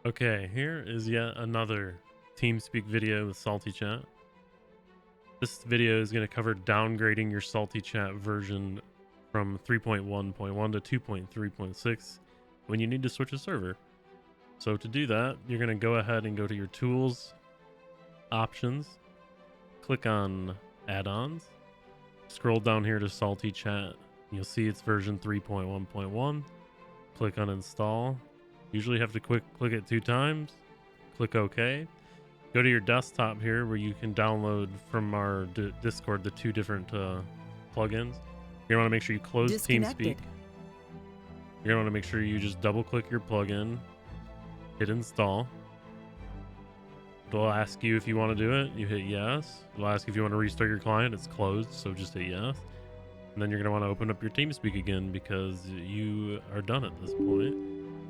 Okay, here is yet another TeamSpeak video with Salty Chat. This video is going to cover downgrading your Salty Chat version from 3.1.1 to 2.3.6 when you need to switch a server. So to do that, you're going to go ahead and go to your Tools, Options, click on Add-ons, scroll down here to Salty Chat. You'll see it's version 3.1.1. Click on Install. Usually have to click it 2 times. Click OK. Go to your desktop here where you can download from our Discord the 2 different plugins. You're going to want to make sure you close TeamSpeak. You're going to want to make sure you just double click your plugin, hit install. It'll ask you if you want to do it. You hit yes. It'll ask if you want to restart your client. It's closed, so just hit yes. And then you're going to want to open up your TeamSpeak again because you are done at this point.